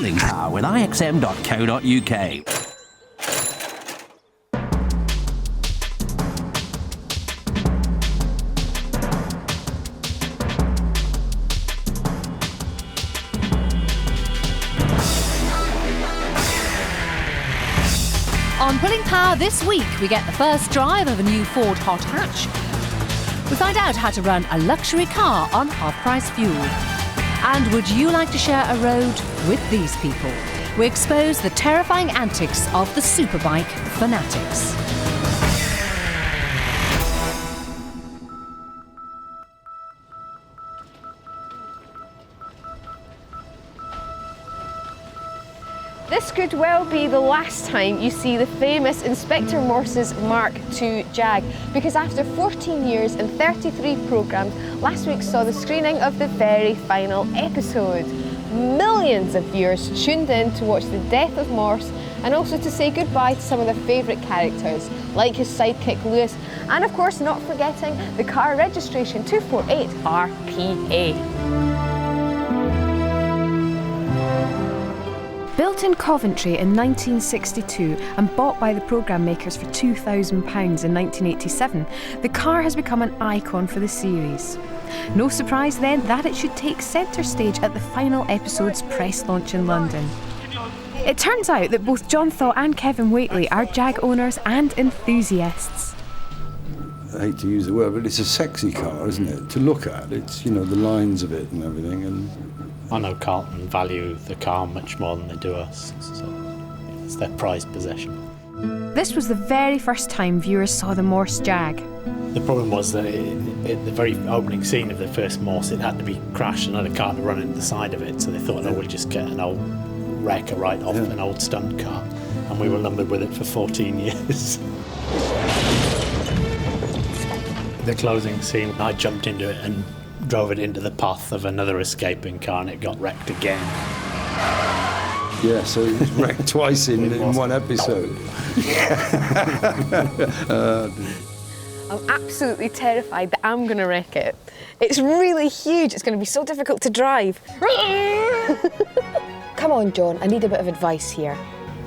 pulling power with ixm.co.uk. On Pulling Power this week, we get the first drive of a new Ford hot hatch. We find out how to run a luxury car on half-price fuel. And would you like to share a road with these people? We expose the terrifying antics of the superbike fanatics. This could well be the last time you see the famous Inspector Morse's Mark II Jag, because after 14 years and 33 programmes, last week saw the screening of the very final episode. Millions of viewers tuned in to watch the death of Morse and also to say goodbye to some of their favourite characters, like his sidekick Lewis, and of course not forgetting the car registration 248 RPA. Built in Coventry in 1962 and bought by the programme makers for £2,000 in 1987, the car has become an icon for the series. No surprise then that it should take centre stage at the final episode's press launch in London. It turns out that both John Thaw and Kevin Whately are Jag owners and enthusiasts. I hate to use the word, but it's a sexy car, isn't it? To look at, it's, you know, the lines of it and everything. And I know Carlton value the car much more than they do us, so it's their prized possession. This was the very first time viewers saw the Morse Jag. The problem was that in the very opening scene of the first Morse, it had to be crashed and had a car to run into the side of it, so they thought, oh, we'll just get an old wreck right off an old stunt car, and we were lumbered with it for 14 years. The closing scene, I jumped into it and drove it into the path of another escaping car and it got wrecked again. yeah, so it was wrecked twice in one episode. I'm absolutely terrified that I'm going to wreck it. It's really huge, it's going to be so difficult to drive. Come on, John, I need a bit of advice here.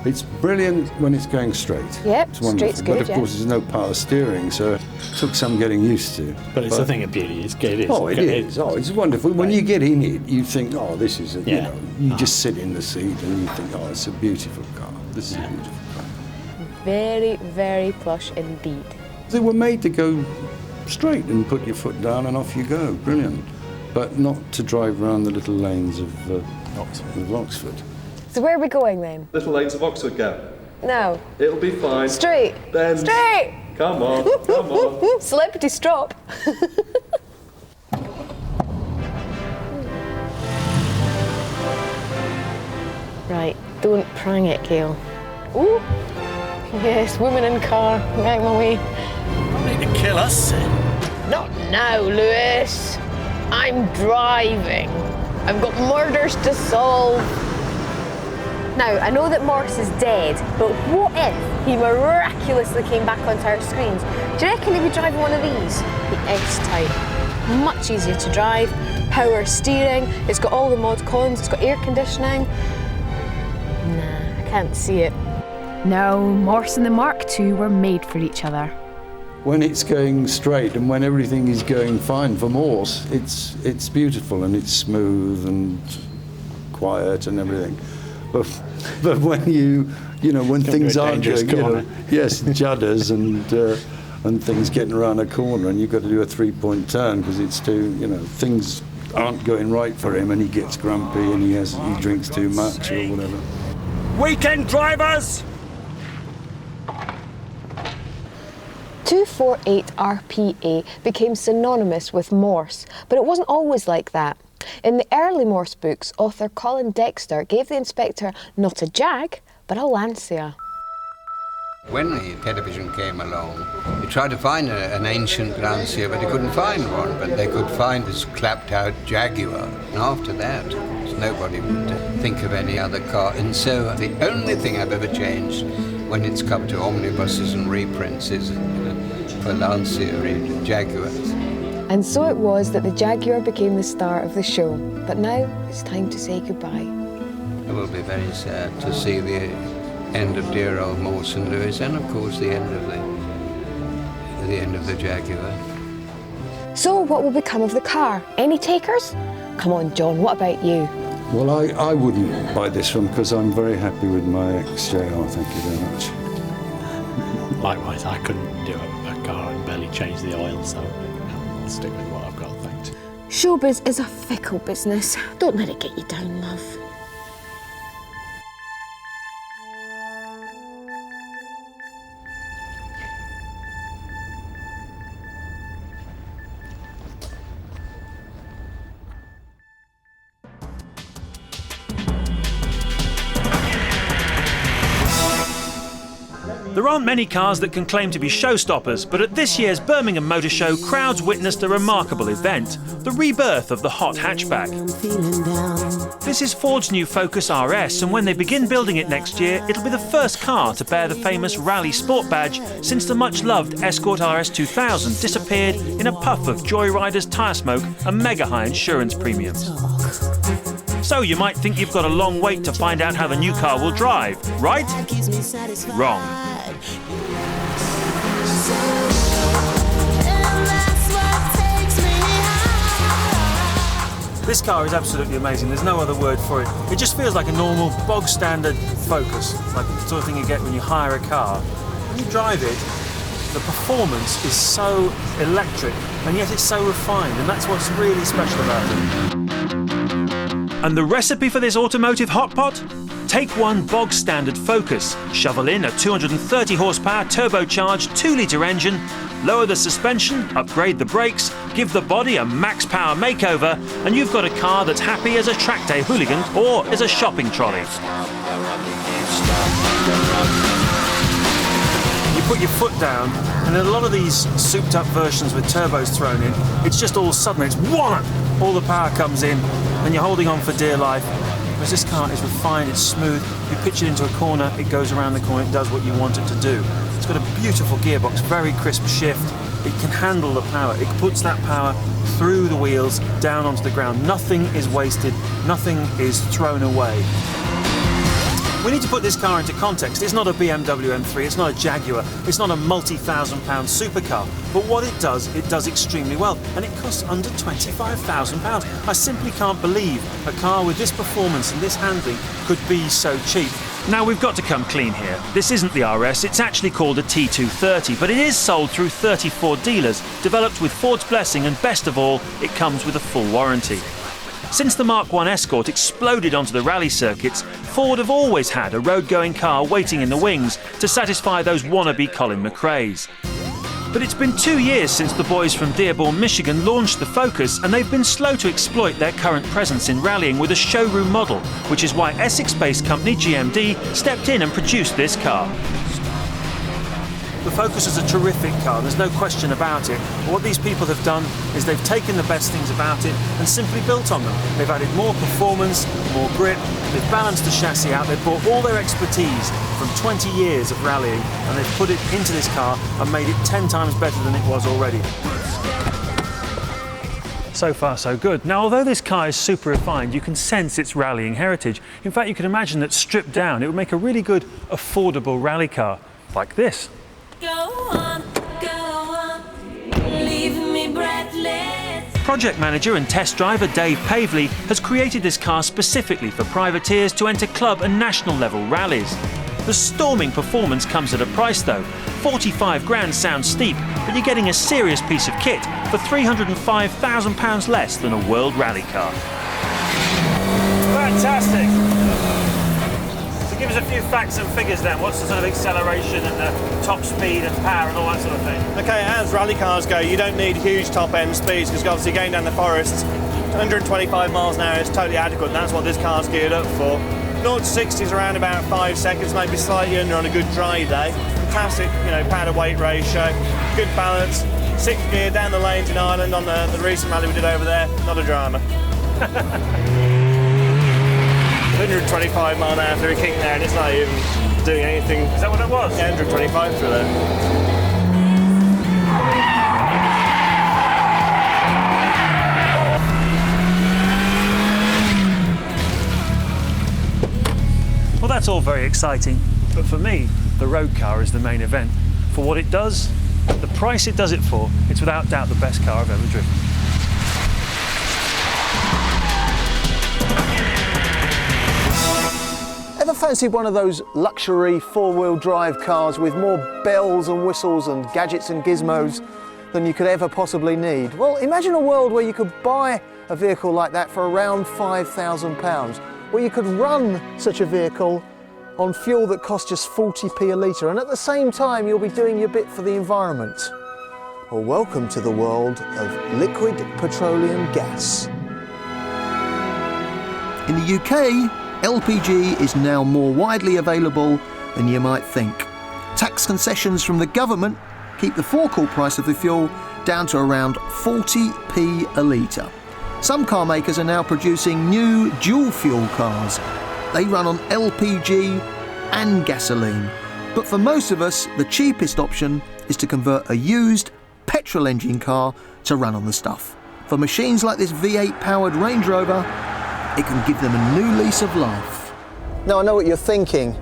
It's brilliant when it's going straight. Yep, it's wonderful. straight's good, but of course there's no power steering, so it took some getting used to. But it's a thing of beauty, it is. Oh, it is. Oh, it's wonderful. When you get in it, you think, oh, this is, yeah. You know, you just sit in the seat and you think, oh, it's a beautiful car. This is a beautiful car. Very, very plush indeed. They were made to go straight and put your foot down and off you go. Brilliant. But not to drive around the little lanes of Oxford. So where are we going then? Little lanes of Oxford, Gail. No. It'll be fine. Straight. Then. Straight. Come on, come on. Celebrity strop. Right, don't prang it, Gail. Ooh. Yes, woman in car. Out my way. You need to kill us. Not now, Lewis. I'm driving. I've got murders to solve. Now, I know that Morse is dead, but what if he miraculously came back onto our screens? Do you reckon he'd be driving one of these? The S-Type. Much easier to drive, power steering, it's got all the mod cons, it's got air conditioning. Nah, I can't see it. No, Morse and the Mark II were made for each other. When it's going straight and when everything is going fine for Morse, it's beautiful and it's smooth and quiet and everything. But when when things aren't going, yes, judders and things getting around a corner and you've got to do a 3-point turn because it's too, things aren't going right for him and he gets grumpy and he drinks too much or whatever. Weekend drivers! 248 RPA became synonymous with Morse, but it wasn't always like that. In the early Morse books, author Colin Dexter gave the inspector not a Jag, but a Lancia. When the television came along, they tried to find an ancient Lancia, but they couldn't find one. But they could find this clapped-out Jaguar. And after that, nobody would think of any other car. And so the only thing I've ever changed when it's come to omnibuses and reprints is for Lancia and Jaguars. And so it was that the Jaguar became the star of the show. But now it's time to say goodbye. It will be very sad to see the end of dear old Morse and Lewis, and of course the end of the Jaguar. So what will become of the car? Any takers? Come on, John, what about you? Well, I wouldn't buy this one because I'm very happy with my XJR, thank you very much. Likewise, I couldn't do a car and barely change the oil, so I'll stick with what I've got, thanks. Showbiz is a fickle business. Don't let it get you down, love. There aren't many cars that can claim to be showstoppers, but at this year's Birmingham Motor Show, crowds witnessed a remarkable event, the rebirth of the hot hatchback. This is Ford's new Focus RS, and when they begin building it next year, it'll be the first car to bear the famous Rally Sport badge since the much-loved Escort RS 2000 disappeared in a puff of Joyrider's tyre smoke and mega-high insurance premiums. So you might think you've got a long wait to find out how the new car will drive, right? Wrong. This car is absolutely amazing, there's no other word for it. It just feels like a normal, bog-standard Focus, like the sort of thing you get when you hire a car. When you drive it, the performance is so electric, and yet it's so refined, and that's what's really special about it. And the recipe for this automotive hot pot? Take one bog-standard Focus, shovel in a 230 horsepower turbocharged 2-litre engine, lower the suspension, upgrade the brakes, give the body a max power makeover, and you've got a car that's happy as a track day hooligan or as a shopping trolley. You put your foot down, and in a lot of these souped up versions with turbos thrown in, it's just all sudden, it's wham! All the power comes in, and you're holding on for dear life. Whereas this car is refined, it's smooth, you pitch it into a corner, it goes around the corner, it does what you want it to do. It's got a beautiful gearbox, very crisp shift, it can handle the power, it puts that power through the wheels, down onto the ground. Nothing is wasted, nothing is thrown away. We need to put this car into context. It's not a BMW M3, it's not a Jaguar, it's not a multi-thousand-pound supercar. But what it does extremely well, and it costs under £25,000. I simply can't believe a car with this performance and this handling could be so cheap. Now, we've got to come clean here. This isn't the RS, it's actually called a T230, but it is sold through 34 dealers, developed with Ford's blessing, and best of all, it comes with a full warranty. Since the Mark I Escort exploded onto the rally circuits, Ford have always had a road-going car waiting in the wings to satisfy those wannabe Colin McRaes. But it's been 2 years since the boys from Dearborn, Michigan launched the Focus, and they've been slow to exploit their current presence in rallying with a showroom model, which is why Essex-based company GMD stepped in and produced this car. The Focus is a terrific car, there's no question about it. But what these people have done is they've taken the best things about it and simply built on them. They've added more performance, more grip, they've balanced the chassis out, they've brought all their expertise from 20 years of rallying and they've put it into this car and made it 10 times better than it was already. So far, so good. Now, although this car is super refined, you can sense its rallying heritage. In fact, you can imagine that stripped down, it would make a really good, affordable rally car, like this. Go on, leave me breathless. Project manager and test driver Dave Pavley has created this car specifically for privateers to enter club and national level rallies. The storming performance comes at a price though. 45 grand sounds steep, but you're getting a serious piece of kit for £305,000 less than a world rally car. Fantastic! Give us a few facts and figures then. What's the sort of acceleration and the top speed and power and all that sort of thing? Okay, as rally cars go, you don't need huge top end speeds because obviously going down the forest, 125 miles an hour is totally adequate, and that's what this car's geared up for. 0 to 60 is around about 5 seconds, maybe slightly under on a good dry day. Classic, power to weight ratio, good balance. 6th gear down the lanes in Ireland on the recent rally we did over there, not a drama. 125 mile an hour through a kick there, and it's not even doing anything. Is that what it was? Yeah, 125 through there. that's all very exciting, but for me, the road car is the main event. For what it does, the price it does it for, it's without doubt the best car I've ever driven. Ever fancied one of those luxury four-wheel drive cars with more bells and whistles and gadgets and gizmos than you could ever possibly need? Well, imagine a world where you could buy a vehicle like that for around £5,000, where you could run such a vehicle on fuel that costs just 40p a litre, and at the same time you'll be doing your bit for the environment. Well, welcome to the world of liquid petroleum gas. In the UK, LPG is now more widely available than you might think. Tax concessions from the government keep the forecourt price of the fuel down to around 40p a litre. Some car makers are now producing new dual-fuel cars. They run on LPG and gasoline. But for most of us, the cheapest option is to convert a used petrol engine car to run on the stuff. For machines like this V8-powered Range Rover, it can give them a new lease of life. Now, I know what you're thinking.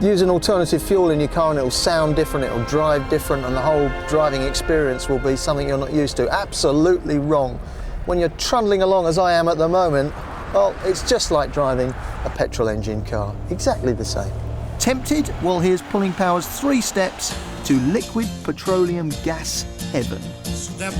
Use an alternative fuel in your car and it'll sound different, it'll drive different, and the whole driving experience will be something you're not used to. Absolutely wrong. When you're trundling along as I am at the moment, well, it's just like driving a petrol engine car. Exactly the same. Tempted? Well, here's Pulling Power's 3 steps to liquid petroleum gas heaven. Step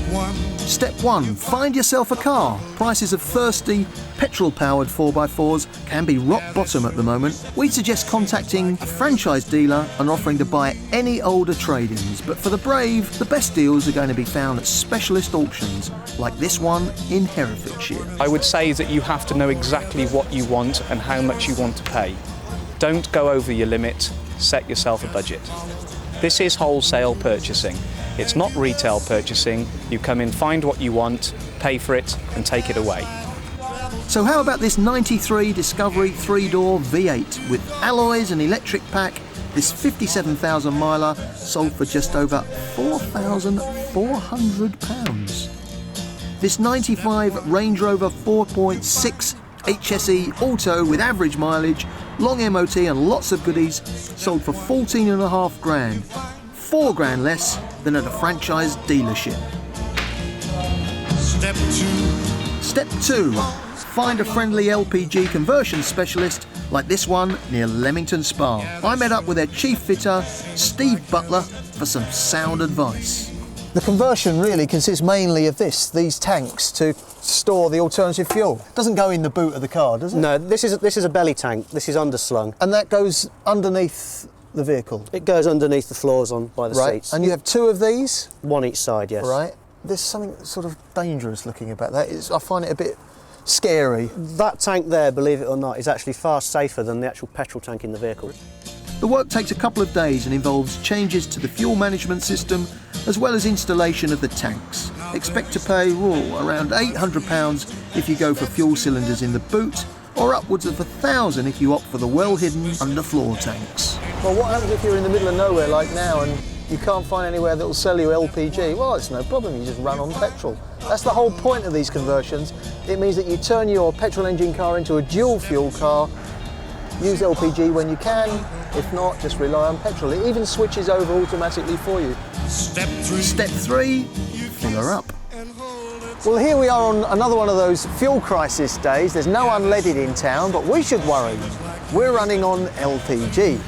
1, find yourself a car. Prices of thirsty, petrol-powered 4x4s can be rock bottom at the moment. We suggest contacting a franchise dealer and offering to buy any older trade-ins. But for the brave, the best deals are going to be found at specialist auctions, like this one in Herefordshire. I would say that you have to know exactly what you want and how much you want to pay. Don't go over your limit, set yourself a budget. This is wholesale purchasing. It's not retail purchasing. You come in, find what you want, pay for it, and take it away. So how about this 93 Discovery 3-door V8 with alloys and electric pack? This 57,000 miler sold for just over £4,400. This 95 Range Rover 4.6 HSE Auto with average mileage, long MOT and lots of goodies sold for 14.5 grand. 4 grand less than at a franchise dealership. Step 2. Find a friendly LPG conversion specialist like this one near Leamington Spa. I met up with their chief fitter, Steve Butler, for some sound advice. The conversion really consists mainly of these tanks to store the alternative fuel. It doesn't go in the boot of the car, does it? No, this is a belly tank. This is underslung. And that goes underneath the vehicle? It goes underneath the floors by the seats. And you have 2 of these? 1 each side, yes. Right. There's something sort of dangerous looking about that. I find it a bit scary. That tank there, believe it or not, is actually far safer than the actual petrol tank in the vehicle. The work takes a couple of days and involves changes to the fuel management system as well as installation of the tanks. Expect to pay around £800 if you go for fuel cylinders in the boot, or upwards of £1,000 if you opt for the well-hidden underfloor tanks. Well, what happens if you're in the middle of nowhere like now and you can't find anywhere that will sell you LPG? Well, it's no problem, you just run on petrol. That's the whole point of these conversions. It means that you turn your petrol engine car into a dual fuel car, use LPG when you can, if not, just rely on petrol. It even switches over automatically for you. Step 3, fill her up. Well, here we are on another one of those fuel crisis days. There's no unleaded in town, but we should worry. We're running on LPG.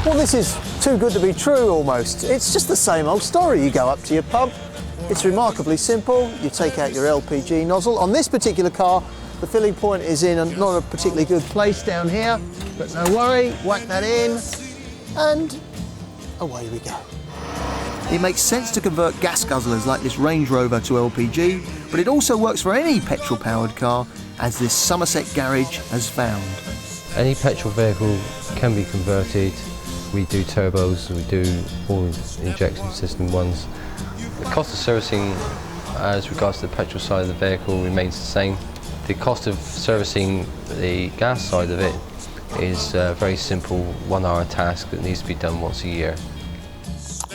Well, this is too good to be true, almost. It's just the same old story. You go up to your pump. It's remarkably simple. You take out your LPG nozzle. On this particular car, the filling point is in not a particularly good place down here, but no worry, whack that in, and away we go. It makes sense to convert gas guzzlers like this Range Rover to LPG, but it also works for any petrol-powered car, as this Somerset garage has found. Any petrol vehicle can be converted. We do turbos, we do all injection system ones. The cost of servicing as regards to the petrol side of the vehicle remains the same. The cost of servicing the gas side of it is a very simple 1-hour task that needs to be done once a year.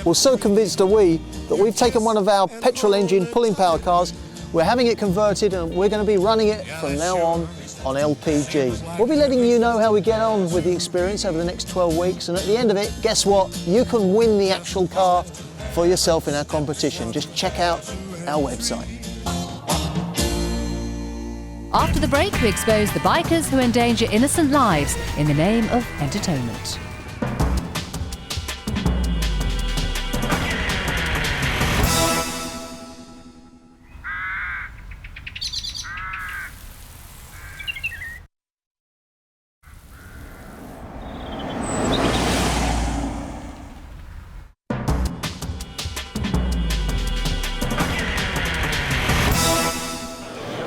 Well, so convinced are we that we've taken one of our petrol engine pulling power cars, we're having it converted and we're going to be running it from now on on LPG. We'll be letting you know how we get on with the experience over the next 12 weeks, and at the end of it, guess what? You can win the actual car for yourself in our competition. Just check out our website. After the break, we expose the bikers who endanger innocent lives in the name of entertainment.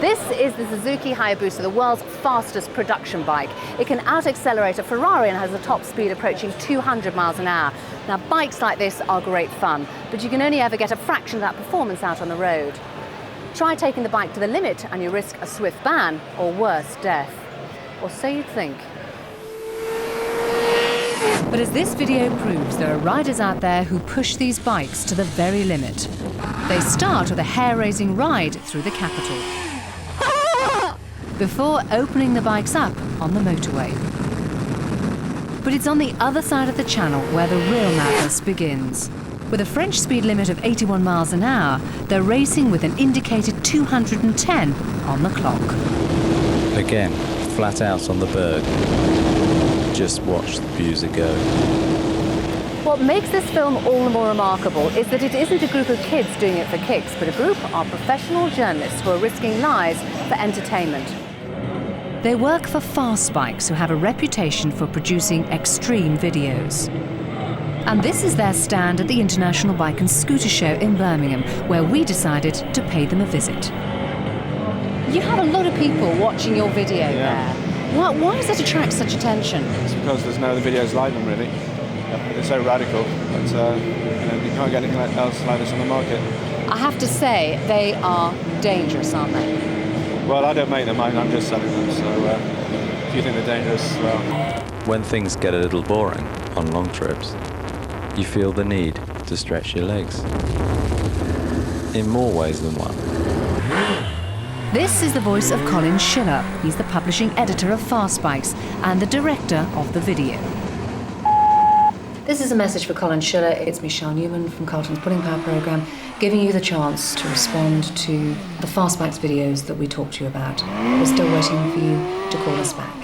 This is the Suzuki Hayabusa, the world's fastest production bike. It can out-accelerate a Ferrari and has a top speed approaching 200 miles an hour. Now, bikes like this are great fun, but you can only ever get a fraction of that performance out on the road. Try taking the bike to the limit and you risk a swift ban, or worse, death. Or so you'd think. But as this video proves, there are riders out there who push these bikes to the very limit. They start with a hair-raising ride through the capital, before opening the bikes up on the motorway. But it's on the other side of the channel where the real madness begins. With a French speed limit of 81 miles an hour, they're racing with an indicated 210 on the clock. Again, flat out on the berg. Just watch the Buser go. What makes this film all the more remarkable is that it isn't a group of kids doing it for kicks, but a group of professional journalists who are risking lives for entertainment. They work for fast bikes who have a reputation for producing extreme videos. And this is their stand at the International Bike and Scooter Show in Birmingham, where we decided to pay them a visit. You have a lot of people watching your video there. Why does it attract such attention? It's because there's no other videos like them, really. They're so radical that you can't get anything else like this on the market. I have to say, they are dangerous, aren't they? Well, I don't make them, I'm just selling them, so if you think they're dangerous, well... When things get a little boring on long trips, you feel the need to stretch your legs. In more ways than one. This is the voice of Colin Schiller. He's the publishing editor of Fast Bikes and the director of the video. This is a message for Colin Schiller. It's Michelle Newman from Carlton's Pulling Power programme, giving you the chance to respond to the Fast Bikes videos that we talked to you about. We're still waiting for you to call us back.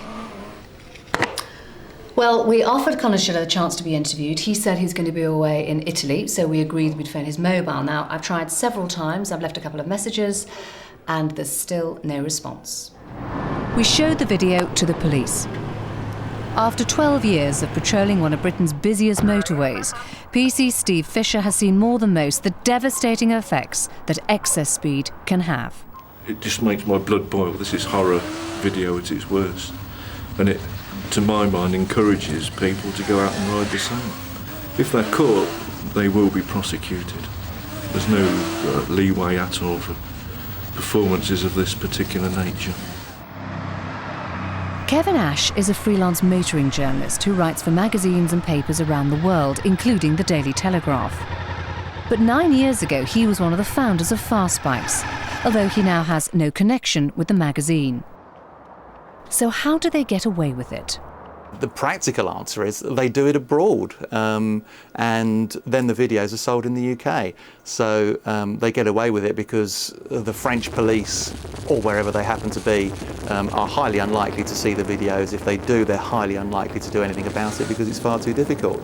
Well, we offered Colin Schiller a chance to be interviewed. He said he's going to be away in Italy, so we agreed we'd phone his mobile. Now, I've tried several times, I've left a couple of messages, and there's still no response. We showed the video to the police. After 12 years of patrolling one of Britain's busiest motorways, PC Steve Fisher has seen more than most the devastating effects that excess speed can have. It just makes my blood boil. This is horror video at its worst. And it, to my mind, encourages people to go out and ride the same. If they're caught, they will be prosecuted. There's no leeway at all for performances of this particular nature. Kevin Ash is a freelance motoring journalist who writes for magazines and papers around the world, including the Daily Telegraph. But 9 years ago, he was one of the founders of Fast Bikes, although he now has no connection with the magazine. So how do they get away with it? The practical answer is they do it abroad, and then the videos are sold in the UK. So they get away with it because the French police, or wherever they happen to be, are highly unlikely to see the videos. If they do, they're highly unlikely to do anything about it because it's far too difficult.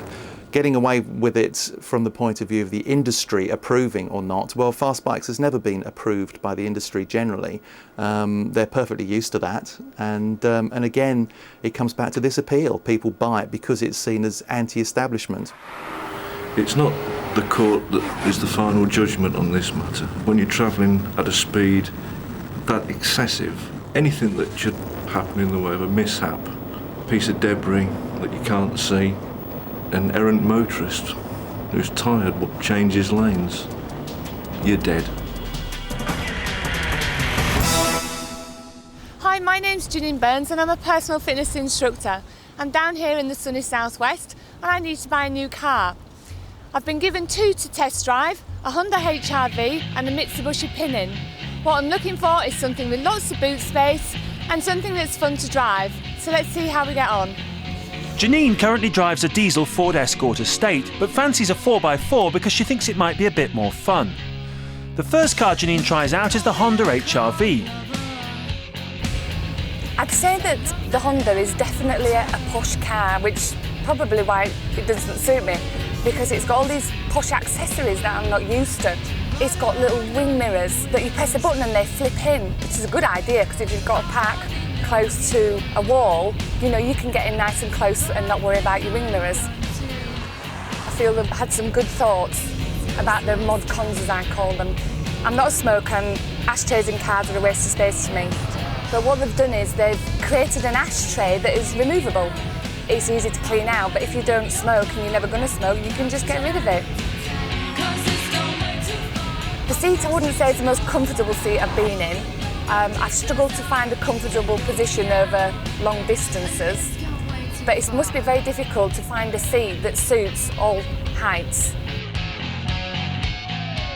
Getting away with it from the point of view of the industry approving or not, well, Fast Bikes has never been approved by the industry generally. They're perfectly used to that, and again, it comes back to this appeal. People buy it because it's seen as anti-establishment. It's not the court that is the final judgment on this matter. When you're travelling at a speed that excessive, anything that should happen in the way of a mishap, a piece of debris that you can't see, an errant motorist who's tired but changes lanes, you're dead. Hi, my name's Janine Burns and I'm a personal fitness instructor. I'm down here in the sunny southwest and I need to buy a new car. I've been given two to test drive, a Honda HR-V and a Mitsubishi Pinin. What I'm looking for is something with lots of boot space, and something that's fun to drive. So let's see how we get on. Janine currently drives a diesel Ford Escort Estate, but fancies a 4x4 because she thinks it might be a bit more fun. The first car Janine tries out is the Honda HR-V. I'd say that the Honda is definitely a posh car, which probably why it doesn't suit me, because it's got all these posh accessories that I'm not used to. It's got little wing mirrors that you press a button and they flip in, which is a good idea because if you've got to park close to a wall, you know, you can get in nice and close and not worry about your wing mirrors. I feel they've had some good thoughts about the mod cons, as I call them. I'm not a smoker and ashtrays in cars are a waste of space to me. But what they've done is they've created an ashtray that is removable. It's easy to clean out, but if you don't smoke and you're never going to smoke, you can just get rid of it. The seat I wouldn't say is the most comfortable seat I've been in. I've struggled to find a comfortable position over long distances, but it must be very difficult to find a seat that suits all heights.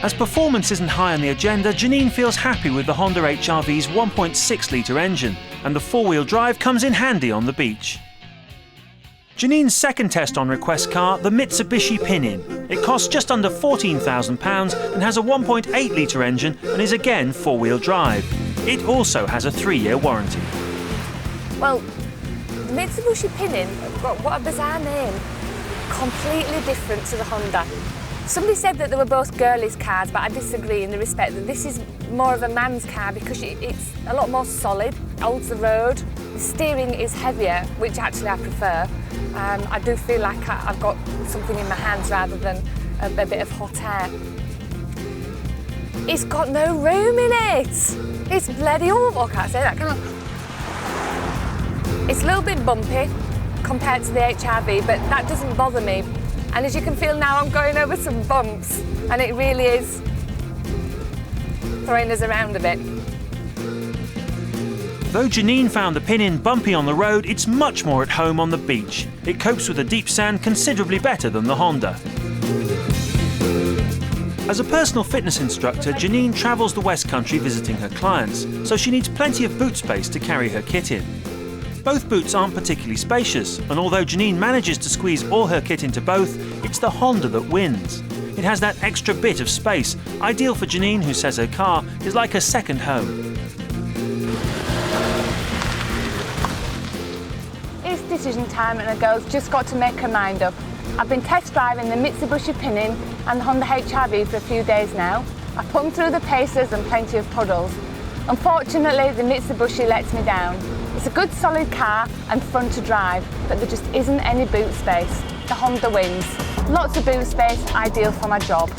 As performance isn't high on the agenda, Janine feels happy with the Honda HR-V's 1.6-litre engine, and the four-wheel drive comes in handy on the beach. Janine's second test on request car, the Mitsubishi Pinin. It costs just under £14,000 and has a 1.8-litre engine and is again four-wheel drive. It also has a 3-year warranty. Well, the Mitsubishi Pinin, what a bizarre name. Completely different to the Honda. Somebody said that they were both girlies' cars, but I disagree in the respect that this is more of a man's car because it's a lot more solid, holds the road. The steering is heavier, which actually I prefer. I do feel like I've got something in my hands rather than a bit of hot air. It's got no room in it. It's bloody awful. I can't say that, can I? It's a little bit bumpy compared to the HR-V, but that doesn't bother me. And as you can feel now, I'm going over some bumps, and it really is throwing us around a bit. Though Janine found the Pinin bumpy on the road, it's much more at home on the beach. It copes with the deep sand considerably better than the Honda. As a personal fitness instructor, Janine travels the West Country visiting her clients, so she needs plenty of boot space to carry her kit in. Both boots aren't particularly spacious, and although Janine manages to squeeze all her kit into both, it's the Honda that wins. It has that extra bit of space, ideal for Janine, who says her car is like a second home. It's decision time and a girl's just got to make her mind up. I've been test driving the Mitsubishi Pinin and the Honda HR-V for a few days now. I've put them through the paces and plenty of puddles. Unfortunately, the Mitsubishi lets me down. It's a good solid car and fun to drive, but there just isn't any boot space. The Honda wins. Lots of boot space, ideal for my job.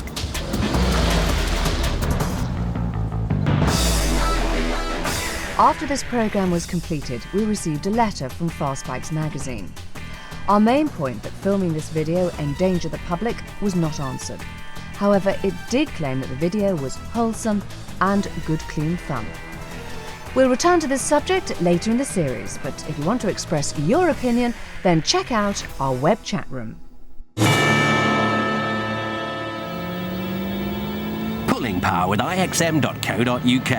After this programme was completed, we received a letter from Fast Bikes magazine. Our main point that filming this video endangered the public was not answered. However, it did claim that the video was wholesome and good clean fun. We'll return to this subject later in the series, but if you want to express your opinion, then check out our web chat room. Pulling power with IXM.co.uk.